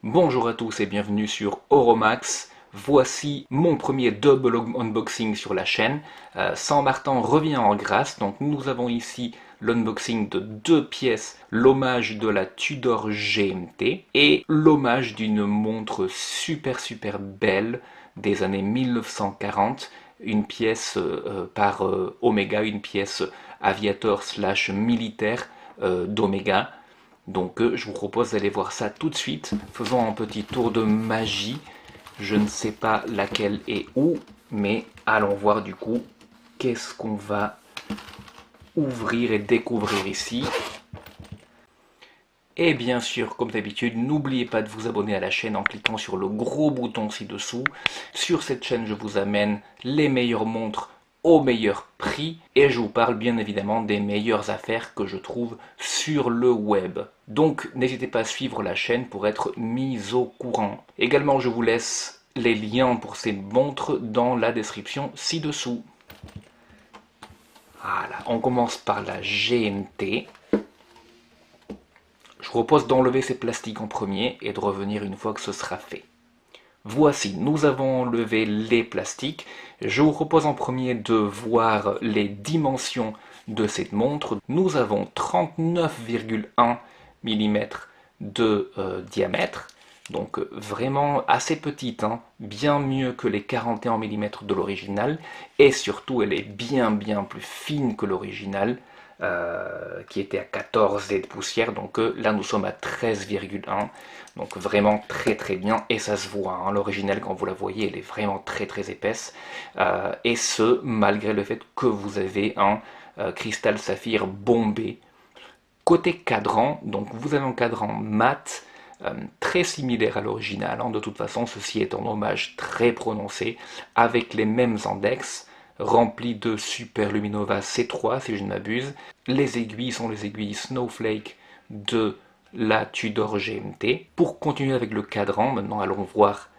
Bonjour à tous et bienvenue sur Oromax. Voici mon premier double unboxing sur la chaîne. San Martin revient en grâce, donc nous avons ici l'unboxing de deux pièces, l'hommage de la Tudor GMT et l'hommage d'une montre super belle des années 1940, une pièce par Omega, une pièce aviateur slash militaire d'Omega. Donc je vous propose d'aller voir ça tout de suite. Faisons un petit tour de magie. Je ne sais pas laquelle est où, mais allons voir du coup qu'est-ce qu'on va ouvrir et découvrir ici. Et bien sûr, comme d'habitude, n'oubliez pas de vous abonner à la chaîne en cliquant sur le gros bouton ci-dessous. Sur cette chaîne, je vous amène les meilleures montres au meilleur prix et je vous parle bien évidemment des meilleures affaires que je trouve sur le web. Donc n'hésitez pas à suivre la chaîne pour être mis au courant. Également, je vous laisse les liens pour ces montres dans la description ci-dessous. Voilà, on commence par la GMT. Je vous propose d'enlever ces plastiques en premier et de revenir une fois que ce sera fait. Voici, nous avons enlevé les plastiques. Je vous propose en premier de voir les dimensions de cette montre. Nous avons 39,1 mm de diamètre, donc vraiment assez petite, hein, bien mieux que les 41 mm de l'original, et surtout elle est bien plus fine que l'original. Qui était à 14 et de poussière, donc là nous sommes à 13,1, donc vraiment très bien, et ça se voit, hein, l'original quand vous la voyez elle est vraiment très épaisse, et ce malgré le fait que vous avez un cristal saphir bombé. Côté cadran, donc vous avez un cadran mat, très similaire à l'original, hein, de toute façon ceci est un hommage très prononcé, avec les mêmes index, rempli de Super Luminova C3 si je ne m'abuse. Les aiguilles sont les aiguilles Snowflake de la Tudor GMT. Pour continuer avec le cadran, maintenant allons voir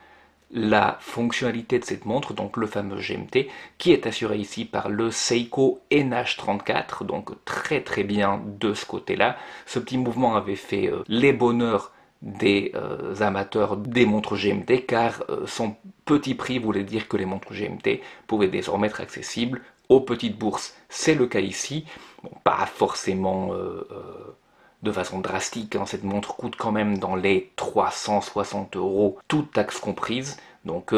la fonctionnalité de cette montre, donc le fameux GMT, qui est assuré ici par le Seiko NH34, donc très bien de ce côté-là. Ce petit mouvement avait fait les bonheurs des amateurs des montres GMT, car son petit prix voulait dire que les montres GMT pouvaient désormais être accessibles aux petites bourses. C'est le cas ici, bon, pas forcément de façon drastique, hein, cette montre coûte quand même dans les 360 €, toutes taxes comprises, donc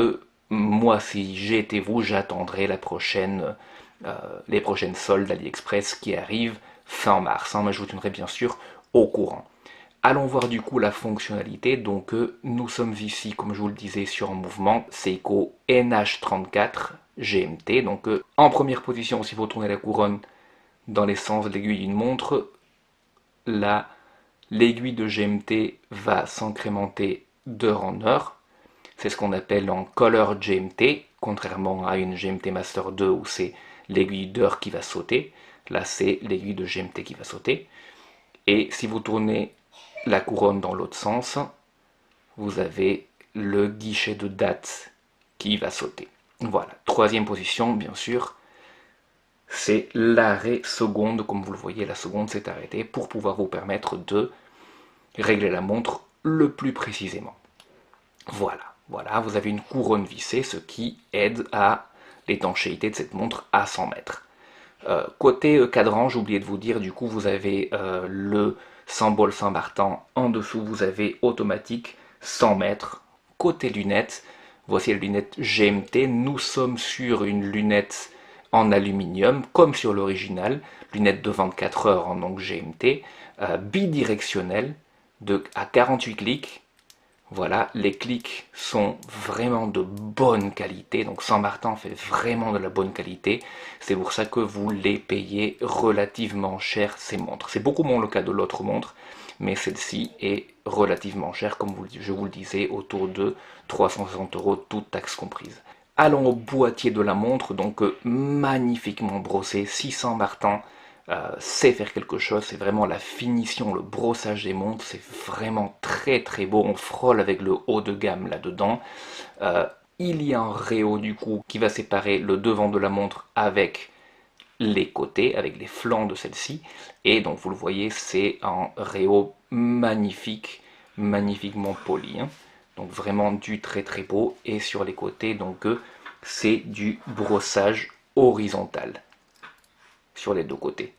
moi si j'étais vous, j'attendrais les prochaines soldes AliExpress qui arrivent fin mars, hein, mais je vous tiendrai bien sûr au courant. Allons voir du coup la fonctionnalité. Donc nous sommes ici, comme je vous le disais, sur un mouvement Seiko NH34 GMT. Donc en première position, si vous tournez la couronne dans les sens de l'aiguille d'une montre, là, l'aiguille de GMT va s'incrémenter d'heure en heure. C'est ce qu'on appelle en color GMT, contrairement à une GMT Master 2 où c'est l'aiguille d'heure qui va sauter. Là, c'est l'aiguille de GMT qui va sauter. Et si vous tournez la couronne dans l'autre sens, vous avez le guichet de date qui va sauter. Voilà, troisième position, bien sûr, c'est l'arrêt seconde. Comme vous le voyez, la seconde s'est arrêtée pour pouvoir vous permettre de régler la montre le plus précisément. Voilà, vous avez une couronne vissée, ce qui aide à l'étanchéité de cette montre à 100 mètres. Côté cadran, j'ai oublié de vous dire, du coup, vous avez le symbole Saint-Martin. En dessous, vous avez automatique 100 mètres. Côté lunettes, voici la lunette GMT. Nous sommes sur une lunette en aluminium, comme sur l'original. Lunette de 24 heures, en donc GMT. Bidirectionnelle, à 48 clics. Voilà, les clics sont vraiment de bonne qualité, donc San Martin fait vraiment de la bonne qualité, c'est pour ça que vous les payez relativement cher ces montres. C'est beaucoup moins le cas de l'autre montre, mais celle-ci est relativement chère, comme je vous le disais, autour de 360 €, toutes taxes comprises. Allons au boîtier de la montre, donc magnifiquement brossé, 600 Martin, sait faire quelque chose, c'est vraiment la finition, le brossage des montres, c'est vraiment très beau, on frôle avec le haut de gamme là-dedans. Il y a un réo du coup qui va séparer le devant de la montre avec les côtés, avec les flancs de celle-ci, et donc vous le voyez, c'est un réo magnifique, magnifiquement poli, hein. Donc vraiment du très très beau. Et sur les côtés, donc c'est du brossage horizontal sur les deux côtés.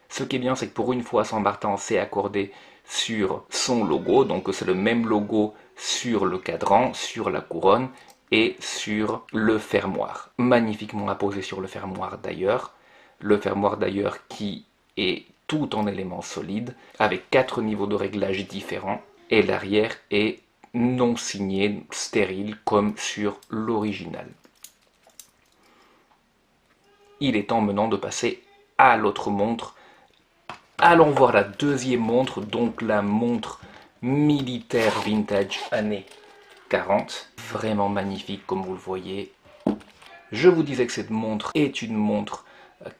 Ce qui est bien, c'est que pour une fois, Saint Martin s'est accordé sur son logo, donc c'est le même logo sur le cadran, sur la couronne et sur le fermoir. Magnifiquement apposé sur le fermoir d'ailleurs. Le fermoir d'ailleurs qui est tout en éléments solides, avec 4 niveaux de réglage différents, et l'arrière est non signé, stérile, comme sur l'original. Il est temps maintenant de passer à l'autre montre. Allons voir la deuxième montre, donc la montre militaire vintage années 40. Vraiment magnifique comme vous le voyez. Je vous disais que cette montre est une montre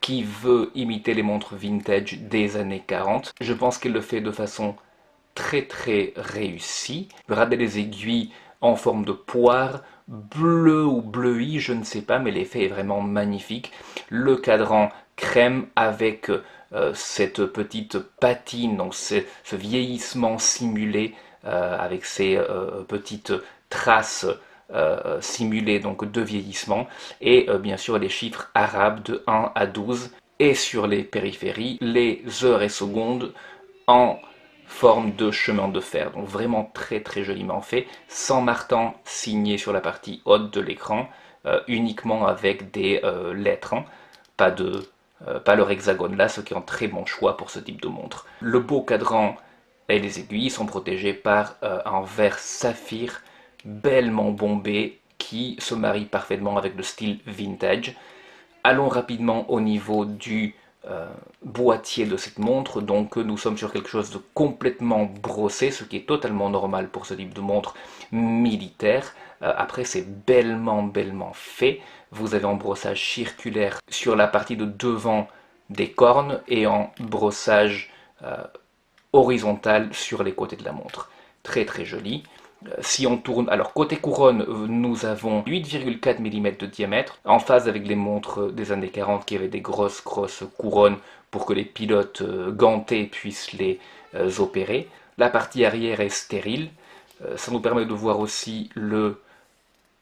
qui veut imiter les montres vintage des années 40. Je pense qu'elle le fait de façon très très réussie. Regardez les aiguilles en forme de poire, bleu ou bleuie, je ne sais pas, mais l'effet est vraiment magnifique. Le cadran crème avec cette petite patine, donc ce vieillissement simulé avec ces petites traces simulées donc de vieillissement, et bien sûr les chiffres arabes de 1 à 12, et sur les périphéries les heures et secondes en forme de chemin de fer. Donc vraiment très très joliment fait. Saint Martin signé sur la partie haute de l'écran, uniquement avec des lettres, hein. Pas leur hexagone là, ce qui est un très bon choix pour ce type de montre. Le beau cadran et les aiguilles sont protégés par un verre saphir bellement bombé qui se marie parfaitement avec le style vintage. Allons rapidement au niveau du boîtier de cette montre. Donc nous sommes sur quelque chose de complètement brossé, ce qui est totalement normal pour ce type de montre militaire. Après, c'est bellement fait. Vous avez un brossage circulaire sur la partie de devant des cornes et un brossage horizontal sur les côtés de la montre. Très très joli. Si on tourne, alors côté couronne, nous avons 8,4 mm de diamètre, en phase avec les montres des années 40 qui avaient des grosses couronnes pour que les pilotes gantés puissent les opérer. La partie arrière est stérile. Ça nous permet de voir aussi le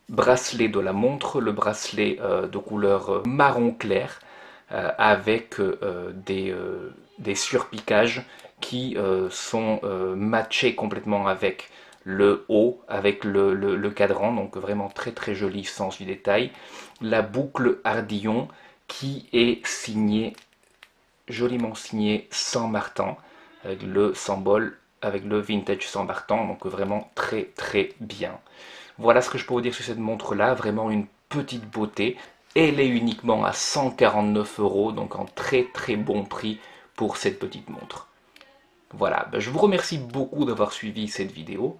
bracelet de la montre, le bracelet de couleur marron clair, avec des surpiquages qui sont matchés complètement avec le haut, avec le cadran, donc vraiment très très joli sens du détail. La boucle Ardillon qui est signée, joliment signée Saint Martin, avec le symbole, avec le vintage Saint Martin, donc vraiment très très bien. Voilà ce que je peux vous dire sur cette montre là, vraiment une petite beauté. Elle est uniquement à 149 €, donc un très très bon prix pour cette petite montre. Voilà, je vous remercie beaucoup d'avoir suivi cette vidéo.